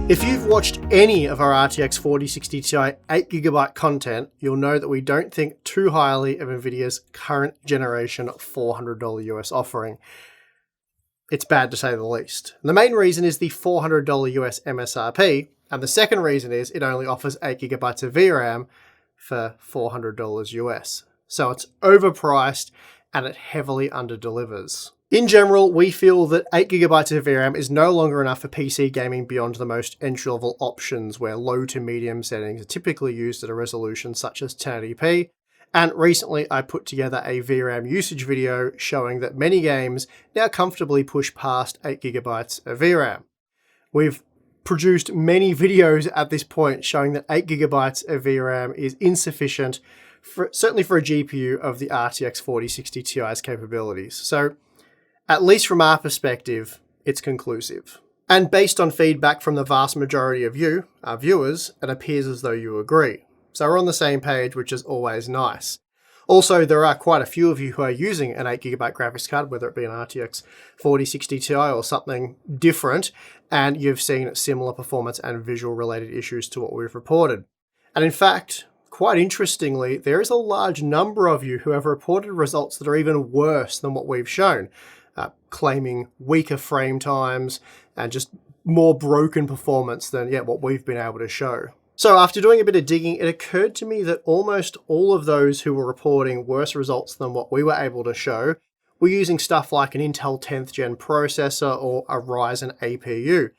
If you've watched any of our RTX 4060 Ti 8GB content, you'll know that we don't think too highly of Nvidia's current generation $400 US offering. It's bad to say the least. And the main reason is the $400 US MSRP, and the second reason is it only offers 8GB of VRAM for $400 US. So it's overpriced and it heavily underdelivers. In general, we feel that 8GB of VRAM is no longer enough for PC gaming beyond the most entry-level options, where low to medium settings are typically used at a resolution such as 1080p. And recently I put together a VRAM usage video showing that many games now comfortably push past 8GB of VRAM. We've produced many videos at this point showing that 8GB of VRAM is insufficient, certainly for a GPU of the RTX 4060 Ti's capabilities. So, at least from our perspective, it's conclusive. And based on feedback from the vast majority of you, our viewers, it appears as though you agree. So we're on the same page, which is always nice. Also, there are quite a few of you who are using an 8GB graphics card, whether it be an RTX 4060 Ti or something different, and you've seen similar performance and visual related issues to what we've reported. And in fact, quite interestingly, there is a large number of you who have reported results that are even worse than what we've shown. Claiming weaker frame times and just more broken performance than what we've been able to show. So after doing a bit of digging, it occurred to me that almost all of those who were reporting worse results than what we were able to show were using stuff like an Intel 10th gen processor or a Ryzen APU.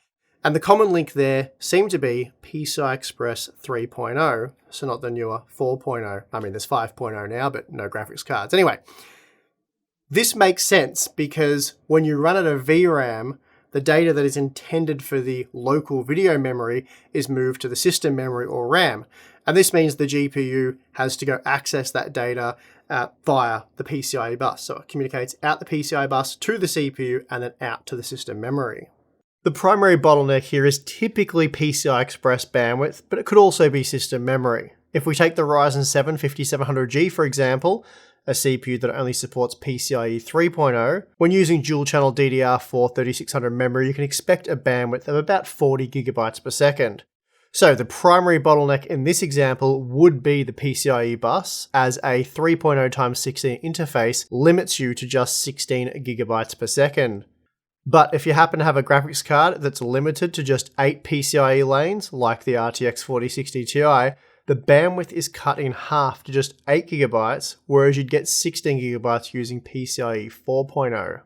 And the common link there seemed to be PCI Express 3.0, so not the newer 4.0. I mean, there's 5.0 now, but no graphics cards. Anyway, this makes sense because when you run at a VRAM, the data that is intended for the local video memory is moved to the system memory or RAM. And this means the GPU has to go access that data via the PCIe bus. So it communicates out the PCIe bus to the CPU and then out to the system memory. The primary bottleneck here is typically PCI Express bandwidth, but it could also be system memory. If we take the Ryzen 7 5700G, for example, a CPU that only supports PCIe 3.0, when using dual-channel DDR4 3600 memory, you can expect a bandwidth of about 40 GB per second. So the primary bottleneck in this example would be the PCIe bus, as a 3.0x16 interface limits you to just 16 GB per second. But if you happen to have a graphics card that's limited to just 8 PCIe lanes, like the RTX 4060 Ti, the bandwidth is cut in half to just 8 GB, whereas you'd get 16 GB using PCIe 4.0.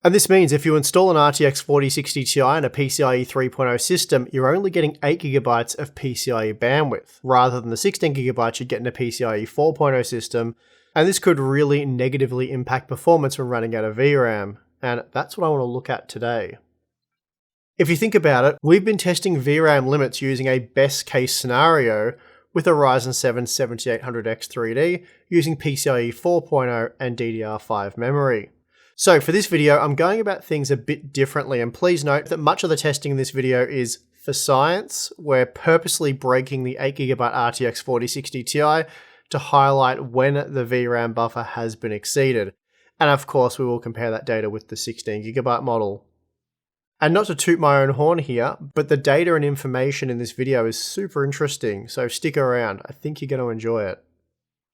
And this means if you install an RTX 4060 Ti and a PCIe 3.0 system, you're only getting 8 GB of PCIe bandwidth, rather than the 16 GB you'd get in a PCIe 4.0 system, and this could really negatively impact performance when running out of VRAM, and that's what I want to look at today. If you think about it, we've been testing VRAM limits using a best case scenario with a Ryzen 7 7800X 3D using PCIe 4.0 and DDR5 memory. So for this video, I'm going about things a bit differently, and please note that much of the testing in this video is for science. We're purposely breaking the 8GB RTX 4060 Ti to highlight when the VRAM buffer has been exceeded. And of course, we will compare that data with the 16GB model. And not to toot my own horn here, but the data and information in this video is super interesting, so stick around. I think you're going to enjoy it.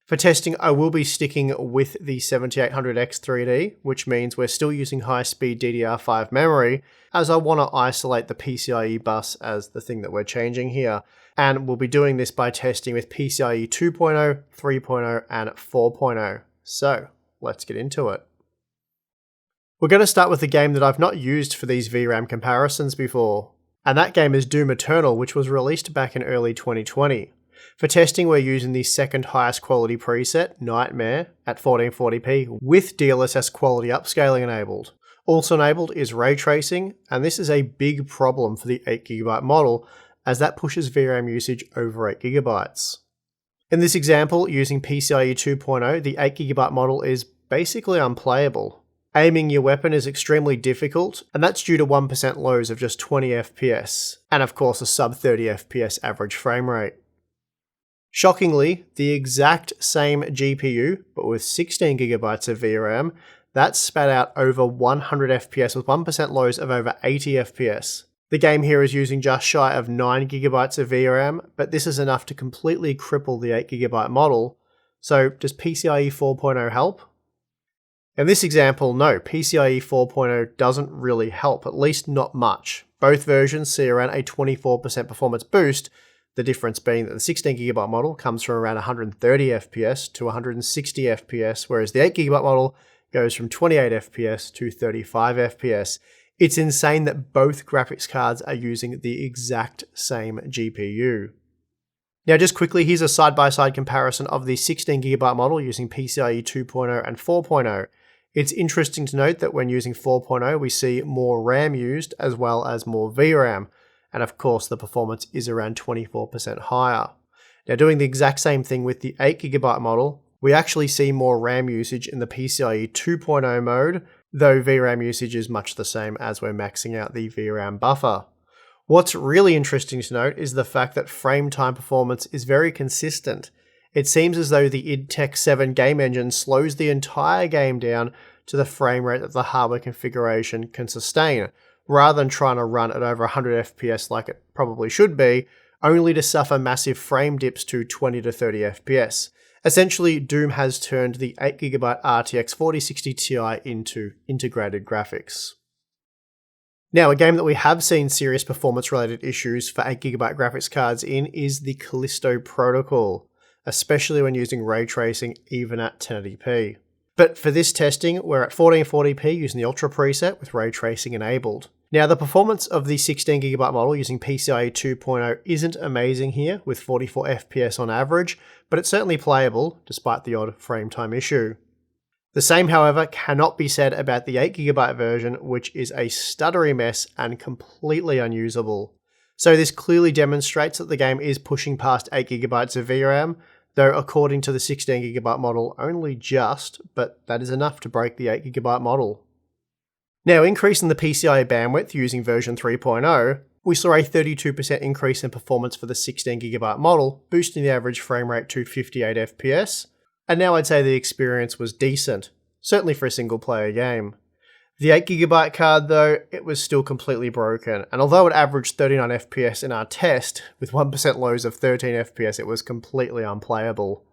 For testing, I will be sticking with the 7800X 3D, which means we're still using high-speed DDR5 memory, as I want to isolate the PCIe bus as the thing that we're changing here. And we'll be doing this by testing with PCIe 2.0, 3.0, and 4.0. So, let's get into it. We're going to start with a game that I've not used for these VRAM comparisons before, and that game is Doom Eternal, which was released back in early 2020. For testing, we're using the second highest quality preset, Nightmare, at 1440p with DLSS quality upscaling enabled. Also enabled is ray tracing, and this is a big problem for the 8GB model, as that pushes VRAM usage over 8GB. In this example, using PCIe 2.0, the 8GB model is basically unplayable. Aiming your weapon is extremely difficult, and that's due to 1% lows of just 20 FPS, and of course a sub 30 FPS average frame rate. Shockingly, the exact same GPU, but with 16GB of VRAM, that spat out over 100 FPS with 1% lows of over 80 FPS. The game here is using just shy of 9GB of VRAM, but this is enough to completely cripple the 8GB model. So does PCIe 4.0 help? In this example, no, PCIe 4.0 doesn't really help, at least not much. Both versions see around a 24% performance boost, the difference being that the 16GB model comes from around 130 FPS to 160 FPS, whereas the 8GB model goes from 28 FPS to 35 FPS. It's insane that both graphics cards are using the exact same GPU. Now just quickly, here's a side-by-side comparison of the 16GB model using PCIe 2.0 and 4.0. It's interesting to note that when using 4.0 we see more RAM used as well as more VRAM, and of course the performance is around 24% higher. Now doing the exact same thing with the 8GB model, we actually see more RAM usage in the PCIe 2.0 mode, though VRAM usage is much the same as we're maxing out the VRAM buffer. What's really interesting to note is the fact that frame time performance is very consistent. It seems as though the id Tech 7 game engine slows the entire game down to the frame rate that the hardware configuration can sustain, rather than trying to run at over 100 FPS like it probably should be, only to suffer massive frame dips to 20 to 30 FPS. Essentially, Doom has turned the 8GB RTX 4060 Ti into integrated graphics. Now, a game that we have seen serious performance-related issues for 8GB graphics cards in is the Calisto protocol, especially when using ray tracing even at 1080p. But for this testing, we're at 1440p using the Ultra preset with ray tracing enabled. Now, the performance of the 16GB model using PCIe 2.0 isn't amazing here, with 44 FPS on average, but it's certainly playable, despite the odd frame time issue. The same, however, cannot be said about the 8GB version, which is a stuttery mess and completely unusable. So this clearly demonstrates that the game is pushing past 8GB of VRAM, though according to the 16GB model only just, but that is enough to break the 8GB model. Now, increasing the PCIe bandwidth using version 3.0, we saw a 32% increase in performance for the 16GB model, boosting the average frame rate to 58 FPS, and now I'd say the experience was decent, certainly for a single player game. The 8GB card though, it was still completely broken, and although it averaged 39 FPS in our test, with 1% lows of 13 FPS it was completely unplayable.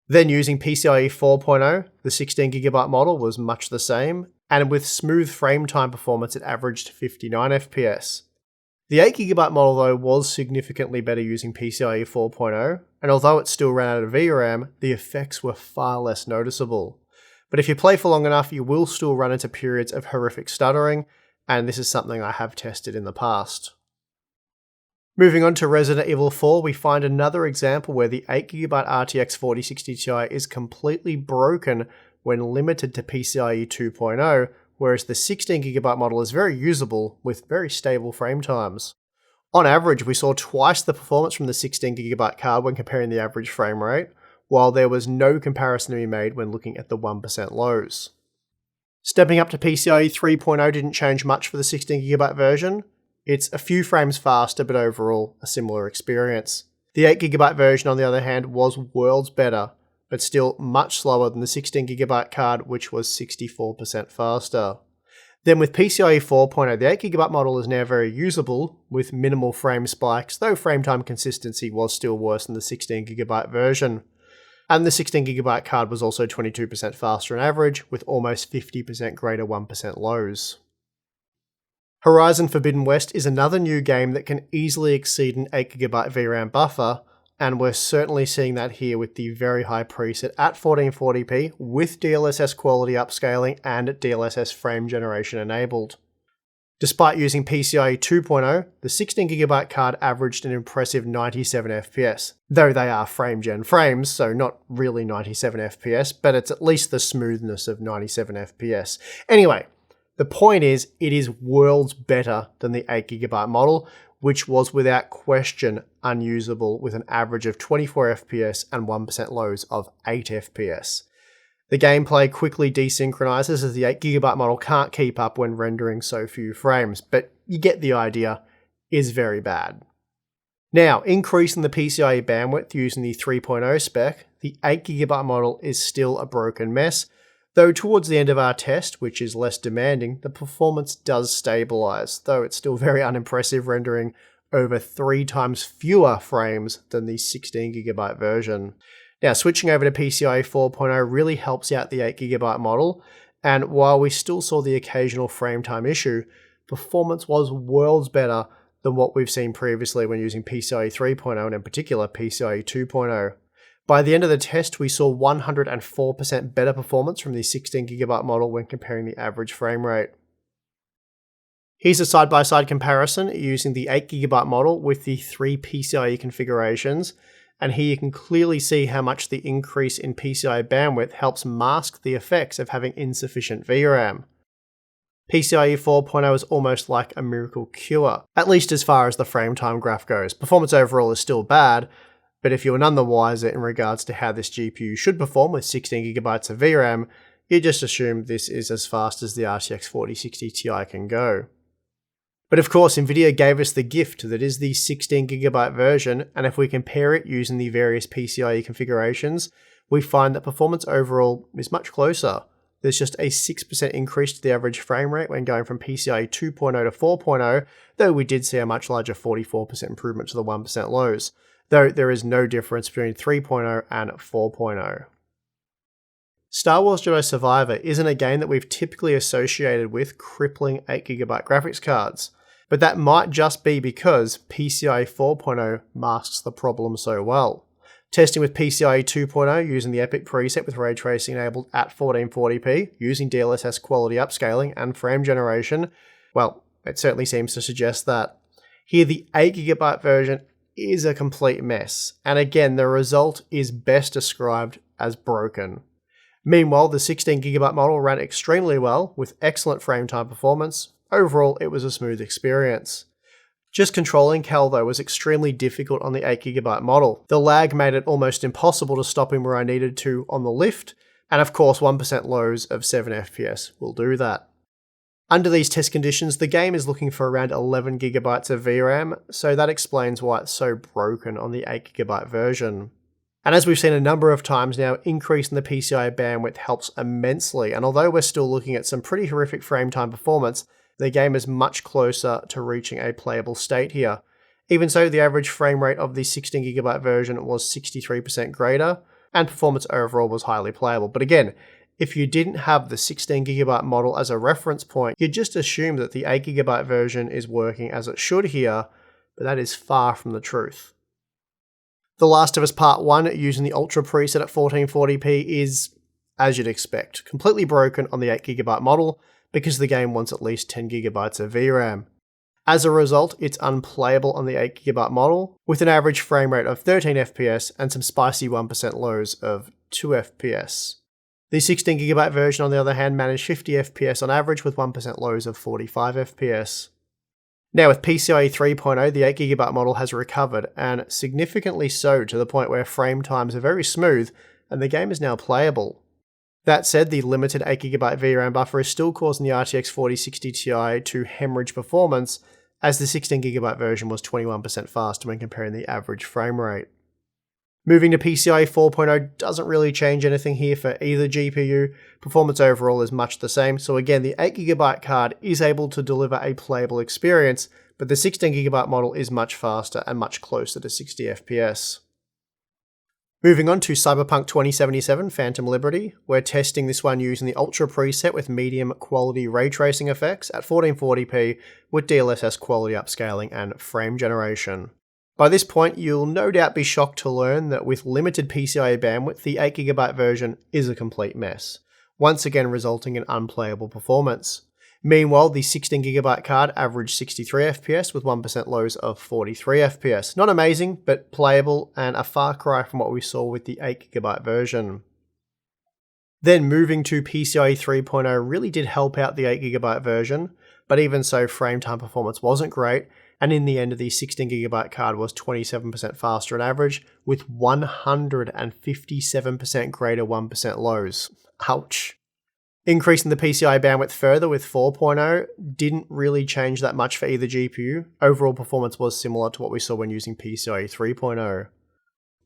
Then using PCIe 4.0, the 16GB model was much the same, and with smooth frame time performance it averaged 59 FPS. The 8GB model though was significantly better using PCIe 4.0, and although it still ran out of VRAM, the effects were far less noticeable. But if you play for long enough, you will still run into periods of horrific stuttering, and this is something I have tested in the past. Moving on to Resident Evil 4, we find another example where the 8GB RTX 4060 Ti is completely broken when limited to PCIe 2.0, whereas the 16GB model is very usable with very stable frame times. On average, we saw twice the performance from the 16GB card when comparing the average frame rate, while there was no comparison to be made when looking at the 1% lows. Stepping up to PCIe 3.0 didn't change much for the 16GB version. It's a few frames faster, but overall a similar experience. The 8GB version, on the other hand, was worlds better, but still much slower than the 16GB card, which was 64% faster. Then with PCIe 4.0, the 8GB model is now very usable, with minimal frame spikes, though frame time consistency was still worse than the 16GB version. And the 16GB card was also 22% faster on average, with almost 50% greater 1% lows. Horizon Forbidden West is another new game that can easily exceed an 8GB VRAM buffer, and we're certainly seeing that here with the very high preset at 1440p with DLSS quality upscaling and DLSS frame generation enabled. Despite using PCIe 2.0, the 16GB card averaged an impressive 97 FPS, though they are frame gen frames, so not really 97 FPS, but it's at least the smoothness of 97 FPS. Anyway, the point is, it is worlds better than the 8GB model, which was without question unusable with an average of 24 FPS and 1% lows of 8 FPS. The gameplay quickly desynchronizes as the 8GB model can't keep up when rendering so few frames, but you get the idea, is very bad. Now, increasing the PCIe bandwidth using the 3.0 spec, the 8GB model is still a broken mess, Though towards the end of our test, which is less demanding, the performance does stabilize, though it's still very unimpressive, rendering over 3 times fewer frames than the 16GB version. Now, switching over to PCIe 4.0 really helps out the 8GB model, and while we still saw the occasional frame time issue, performance was worlds better than what we've seen previously when using PCIe 3.0 and in particular PCIe 2.0. By the end of the test, we saw 104% better performance from the 16GB model when comparing the average frame rate. Here's a side-by-side comparison using the 8GB model with the 3 PCIe configurations, and here you can clearly see how much the increase in PCIe bandwidth helps mask the effects of having insufficient VRAM. PCIe 4.0 is almost like a miracle cure, at least as far as the frame time graph goes. Performance overall is still bad, but if you were none the wiser in regards to how this GPU should perform with 16GB of VRAM, you just assume this is as fast as the RTX 4060 Ti can go. But of course, Nvidia gave us the gift that is the 16GB version, and if we compare it using the various PCIe configurations, we find that performance overall is much closer. There's just a 6% increase to the average frame rate when going from PCIe 2.0 to 4.0, though we did see a much larger 44% improvement to the 1% lows, though there is no difference between 3.0 and 4.0. Star Wars Jedi Survivor isn't a game that we've typically associated with crippling 8GB graphics cards, but that might just be because PCIe 4.0 masks the problem so well. Testing with PCIe 2.0 using the Epic preset with ray tracing enabled at 1440p, using DLSS quality upscaling and frame generation, well, it certainly seems to suggest that. Here the 8GB version is a complete mess, and again the result is best described as broken. Meanwhile, the 16GB model ran extremely well with excellent frame time performance. Overall, it was a smooth experience. Just controlling Cal though was extremely difficult on the 8GB model. The lag made it almost impossible to stop him where I needed to on the lift, and of course 1% lows of 7 FPS will do that. Under these test conditions, the game is looking for around 11GB of VRAM, so that explains why it's so broken on the 8GB version. And as we've seen a number of times now, increasing the PCIe bandwidth helps immensely, and although we're still looking at some pretty horrific frame time performance, the game is much closer to reaching a playable state here. Even so, the average frame rate of the 16GB version was 63% greater, and performance overall was highly playable. But again, if you didn't have the 16GB model as a reference point, you'd just assume that the 8GB version is working as it should here, but that is far from the truth. The Last of Us Part 1 using the Ultra preset at 1440p is, as you'd expect, completely broken on the 8GB model, because the game wants at least 10GB of VRAM. As a result, it's unplayable on the 8GB model, with an average frame rate of 13 FPS and some spicy 1% lows of 2 FPS. The 16GB version, on the other hand, managed 50 FPS on average with 1% lows of 45 FPS. Now with PCIe 3.0, the 8GB model has recovered, and significantly so to the point where frame times are very smooth, and the game is now playable. That said, the limited 8GB VRAM buffer is still causing the RTX 4060 Ti to hemorrhage performance, as the 16GB version was 21% faster when comparing the average frame rate. Moving to PCIe 4.0 doesn't really change anything here for either GPU. Performance overall is much the same, so again the 8GB card is able to deliver a playable experience, but the 16GB model is much faster and much closer to 60 FPS. Moving on to Cyberpunk 2077 Phantom Liberty, we're testing this one using the Ultra preset with medium quality ray tracing effects at 1440p with DLSS quality upscaling and frame generation. By this point, you'll no doubt be shocked to learn that with limited PCIe bandwidth, the 8GB version is a complete mess, once again resulting in unplayable performance. Meanwhile, the 16GB card averaged 63 FPS with 1% lows of 43 FPS. Not amazing, but playable and a far cry from what we saw with the 8GB version. Then moving to PCIe 3.0 really did help out the 8GB version, but even so, frame time performance wasn't great, and in the end the 16GB card was 27% faster on average with 157% greater 1% lows. Ouch. Increasing the PCIe bandwidth further with 4.0 didn't really change that much for either GPU. Overall performance was similar to what we saw when using PCIe 3.0.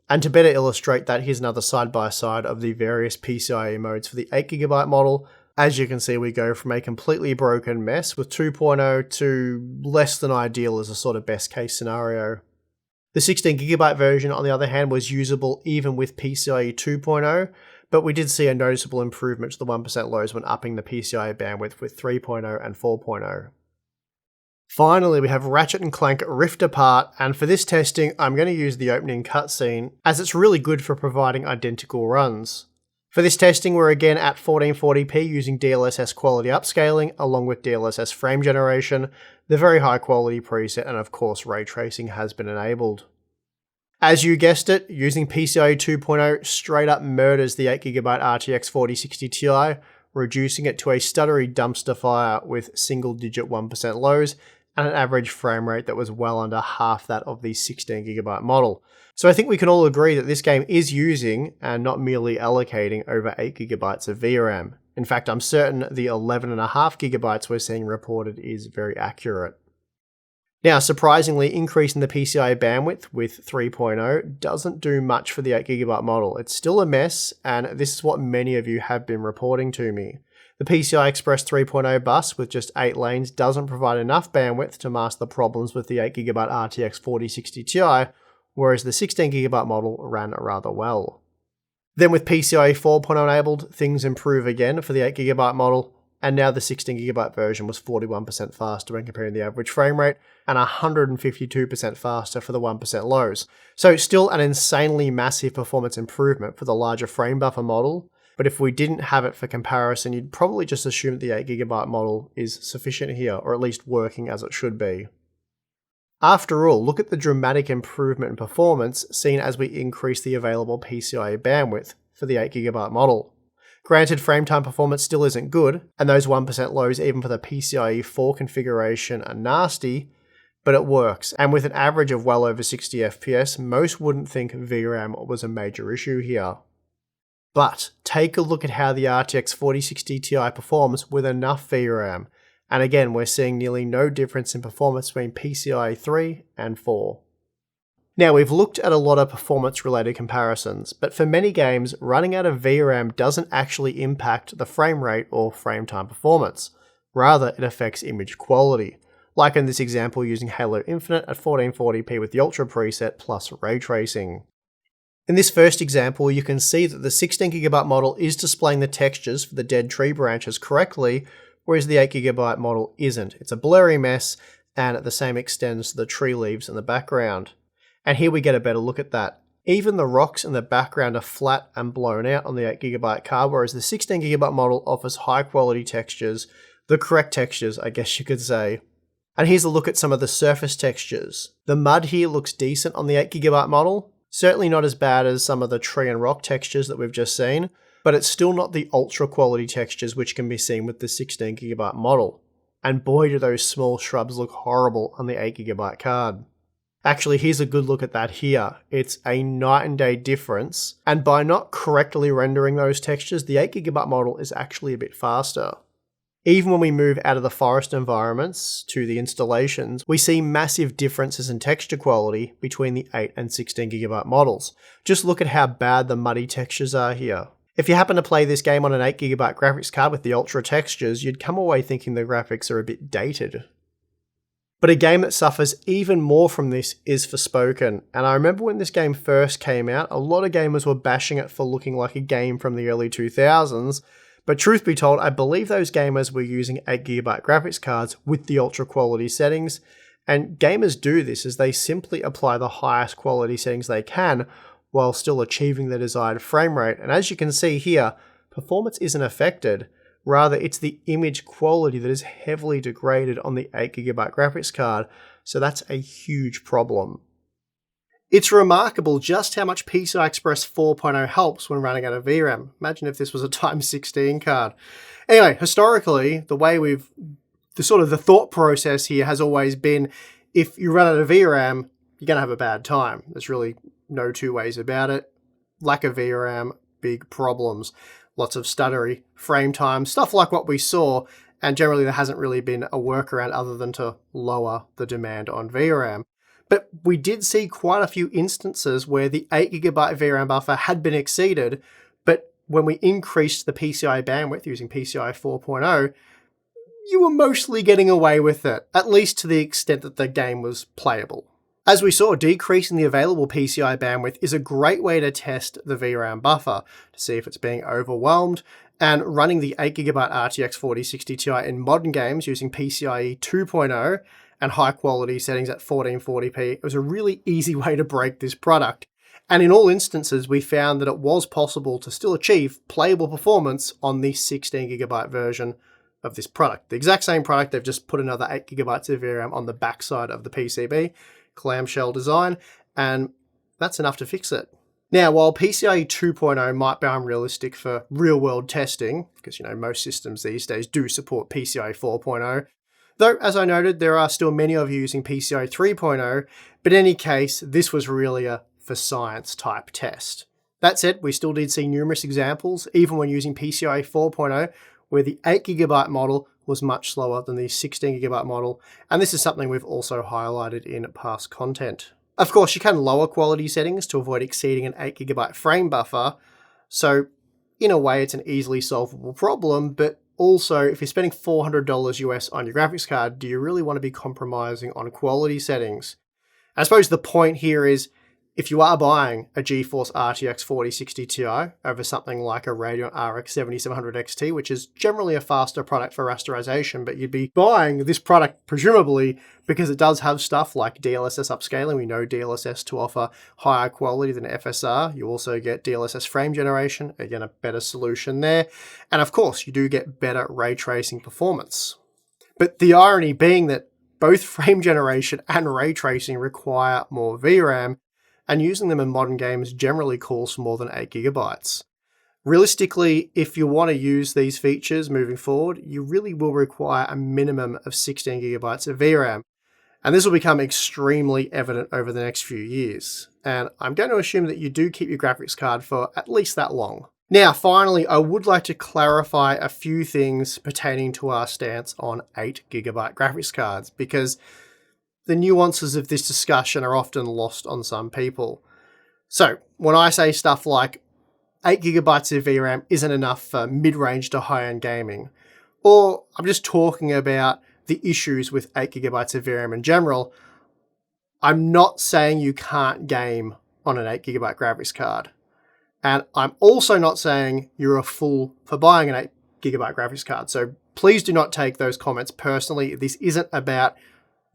And to better illustrate that, here's another side-by-side of the various PCIe modes for the 8GB model. As you can see, we go from a completely broken mess with 2.0 to less than ideal as a sort of best case scenario. The 16GB version, on the other hand, was usable even with PCIe 2.0, but we did see a noticeable improvement to the 1% lows when upping the PCIe bandwidth with 3.0 and 4.0. Finally, we have Ratchet and Clank Rift Apart, and for this testing, I'm going to use the opening cutscene, as it's really good for providing identical runs. For this testing, we're again at 1440p using DLSS quality upscaling, along with DLSS frame generation, the very high quality preset, and of course ray tracing has been enabled. As you guessed it, using PCIe 2.0 straight up murders the 8GB RTX 4060 Ti, reducing it to a stuttery dumpster fire with single digit 1% lows, and an average frame rate that was well under half that of the 16GB model. So I think we can all agree that this game is using, and not merely allocating, over 8GB of VRAM. In fact, I'm certain the 11.5GB we're seeing reported is very accurate. Now, surprisingly, increasing the PCIe bandwidth with 3.0 doesn't do much for the 8GB model. It's still a mess, and this is what many of you have been reporting to me. The PCI Express 3.0 bus with just 8 lanes doesn't provide enough bandwidth to mask the problems with the 8GB RTX 4060 Ti, whereas the 16GB model ran rather well. Then with PCIe 4.0 enabled, things improve again for the 8GB model, and now the 16GB version was 41% faster when comparing the average frame rate, and 152% faster for the 1% lows. So still an insanely massive performance improvement for the larger frame buffer model, but if we didn't have it for comparison, you'd probably just assume that the 8GB model is sufficient here, or at least working as it should be. After all, look at the dramatic improvement in performance seen as we increase the available PCIe bandwidth for the 8GB model. Granted, frame time performance still isn't good, and those 1% lows even for the PCIe 4 configuration are nasty, but it works, and with an average of well over 60 FPS, most wouldn't think VRAM was a major issue here. But take a look at how the RTX 4060 Ti performs with enough VRAM, and again we're seeing nearly no difference in performance between PCIe 3 and 4. Now, we've looked at a lot of performance-related comparisons, but for many games, running out of VRAM doesn't actually impact the frame rate or frame time performance. Rather, it affects image quality, like in this example using Halo Infinite at 1440p with the Ultra preset plus ray tracing. In this first example, you can see that the 16GB model is displaying the textures for the dead tree branches correctly, whereas the 8GB model isn't. It's a blurry mess, and the same extends to the tree leaves in the background. And here we get a better look at that. Even the rocks in the background are flat and blown out on the 8GB card, whereas the 16GB model offers high quality textures, the correct textures, I guess you could say. And here's a look at some of the surface textures. The mud here looks decent on the 8GB model, certainly not as bad as some of the tree and rock textures that we've just seen, but it's still not the ultra quality textures which can be seen with the 16GB model. And boy do those small shrubs look horrible on the 8GB card. Actually, here's a good look at that here. It's a night and day difference, and by not correctly rendering those textures, the 8GB model is actually a bit faster. Even when we move out of the forest environments to the installations, we see massive differences in texture quality between the 8 and 16GB models. Just look at how bad the muddy textures are here. If you happen to play this game on an 8GB graphics card with the ultra textures, you'd come away thinking the graphics are a bit dated. But a game that suffers even more from this is Forspoken, and I remember when this game first came out, a lot of gamers were bashing it for looking like a game from the early 2000s, but truth be told, I believe those gamers were using 8GB graphics cards with the ultra quality settings, and gamers do this as they simply apply the highest quality settings they can while still achieving the desired frame rate, and as you can see here, performance isn't affected. Rather, it's the image quality that is heavily degraded on the 8GB graphics card, so that's a huge problem. It's remarkable just how much PCI Express 4.0 helps when running out of VRAM. Imagine if this was a times 16 card. Anyway, historically, the thought process here has always been, if you run out of VRAM, you're going to have a bad time. There's really no two ways about it. Lack of VRAM, big problems. Lots of stuttery, frame time, stuff like what we saw, and generally there hasn't really been a workaround other than to lower the demand on VRAM. But we did see quite a few instances where the 8GB VRAM buffer had been exceeded, but when we increased the PCIe bandwidth using PCIe 4.0, you were mostly getting away with it, at least to the extent that the game was playable. As we saw, decreasing the available PCIe bandwidth is a great way to test the VRAM buffer to see if it's being overwhelmed, and running the 8GB RTX 4060 Ti in modern games using PCIe 2.0 and high quality settings at 1440p, it was a really easy way to break this product. And in all instances, we found that it was possible to still achieve playable performance on the 16GB version of this product. The exact same product, they've just put another 8GB of VRAM on the backside of the PCB, clamshell design, and that's enough to fix it. Now, while PCIe 2.0 might be unrealistic for real-world testing, because most systems these days do support PCIe 4.0, though, as I noted, there are still many of you using PCIe 3.0, but in any case, this was really a for science type test. That said, we still did see numerous examples, even when using PCIe 4.0, where the 8GB model was much slower than the 16GB model, and this is something we've also highlighted in past content. Of course, you can lower quality settings to avoid exceeding an 8GB frame buffer, so in a way it's an easily solvable problem, but also, if you're spending $400 US on your graphics card, do you really want to be compromising on quality settings? I suppose the point here is, if you are buying a GeForce RTX 4060 Ti over something like a Radeon RX 7700 XT, which is generally a faster product for rasterization, but you'd be buying this product presumably because it does have stuff like DLSS upscaling. We know DLSS to offer higher quality than FSR. You also get DLSS frame generation, again a better solution there. And of course, you do get better ray tracing performance. But the irony being that both frame generation and ray tracing require more VRAM, and using them in modern games generally calls for more than 8GB. Realistically, if you want to use these features moving forward, you really will require a minimum of 16GB of VRAM, and this will become extremely evident over the next few years. And I'm going to assume that you do keep your graphics card for at least that long. Now, finally, I would like to clarify a few things pertaining to our stance on 8GB graphics cards, because the nuances of this discussion are often lost on some people. So, when I say stuff like 8GB of VRAM isn't enough for mid-range to high-end gaming, or I'm just talking about the issues with 8GB of VRAM in general, I'm not saying you can't game on an 8GB graphics card. And I'm also not saying you're a fool for buying an 8GB graphics card. So please do not take those comments personally. This isn't about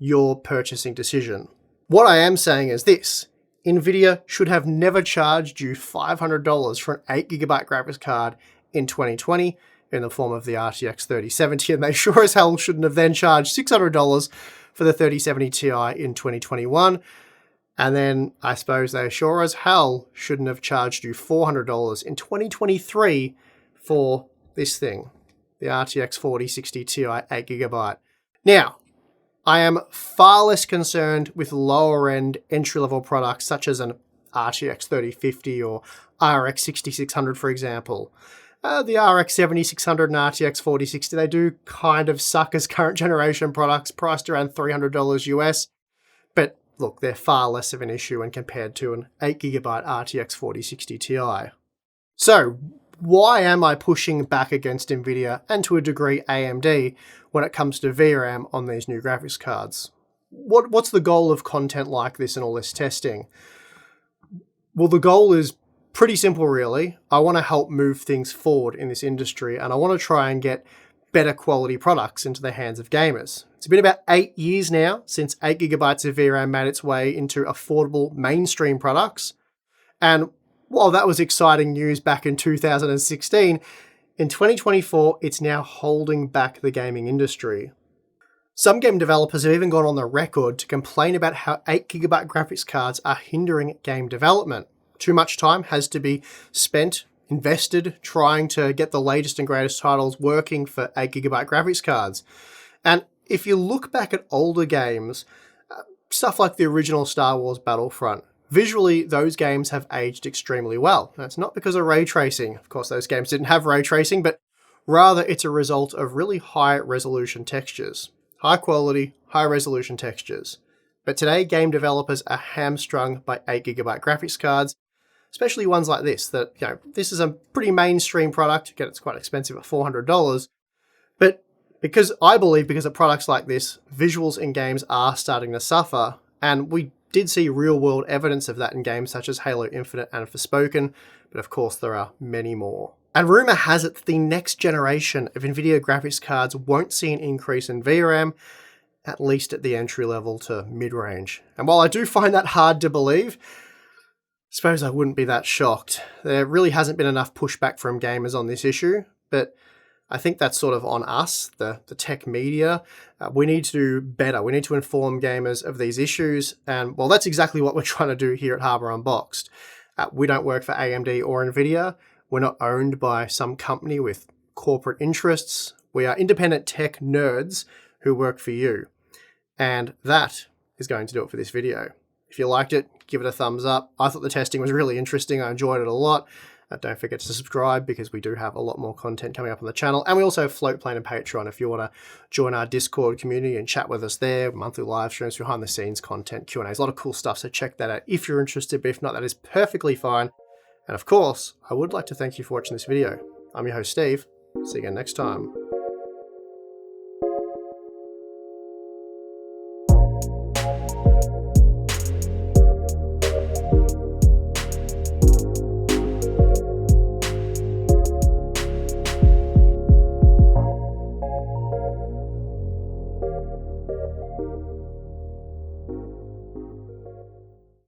your purchasing decision. What I am saying is this: Nvidia should have never charged you $500 for an 8GB graphics card in 2020 in the form of the RTX 3070, and they sure as hell shouldn't have then charged $600 for the 3070 Ti in 2021. And then I suppose they sure as hell shouldn't have charged you $400 in 2023 for this thing, the RTX 4060 Ti 8GB. Now, I am far less concerned with lower-end entry-level products such as an RTX 3050 or RX 6600, for example. The RX 7600 and RTX 4060, they do kind of suck as current generation products priced around $300 US, but look, they're far less of an issue when compared to an 8GB RTX 4060 Ti. So, why am I pushing back against Nvidia and to a degree AMD when it comes to VRAM on these new graphics cards? What's the goal of content like this and all this testing? Well, the goal is pretty simple, really. I want to help move things forward in this industry, and I want to try and get better quality products into the hands of gamers. It's been about 8 years now since 8GB of VRAM made its way into affordable mainstream products, and while that was exciting news back in 2016, in 2024, it's now holding back the gaming industry. Some game developers have even gone on the record to complain about how 8GB graphics cards are hindering game development. Too much time has to be spent, invested, trying to get the latest and greatest titles working for 8GB graphics cards. And if you look back at older games, stuff like the original Star Wars Battlefront, visually, those games have aged extremely well. That's not because of ray tracing. Of course, those games didn't have ray tracing, but rather it's a result of really high resolution textures. High quality, high resolution textures. But today, game developers are hamstrung by 8GB graphics cards, especially ones like this, that, this is a pretty mainstream product. Again, it's quite expensive at $400. But because of products like this, visuals in games are starting to suffer. And we did see real-world evidence of that in games such as Halo Infinite and Forspoken. But of course, there are many more. And rumor has it that the next generation of Nvidia graphics cards won't see an increase in VRAM, at least at the entry level to mid-range. And while I do find that hard to believe, I suppose I wouldn't be that shocked. There really hasn't been enough pushback from gamers on this issue, but I think that's sort of on us, the tech media. We need to do better. We need to inform gamers of these issues, and well, that's exactly what we're trying to do here at Hardware Unboxed. We don't work for AMD or Nvidia. We're not owned by some company with corporate interests. We are independent tech nerds who work for you. And that is going to do it for this video. If you liked it, give it a thumbs up. I thought the testing was really interesting. I enjoyed it a lot. Don't forget to subscribe because we do have a lot more content coming up on the channel. And we also have Floatplane and Patreon if you want to join our Discord community and chat with us there. Monthly live streams, behind the scenes content, Q&As, a lot of cool stuff. So check that out if you're interested. But if not, that is perfectly fine. And of course, I would like to thank you for watching this video. I'm your host, Steve. See you again next time.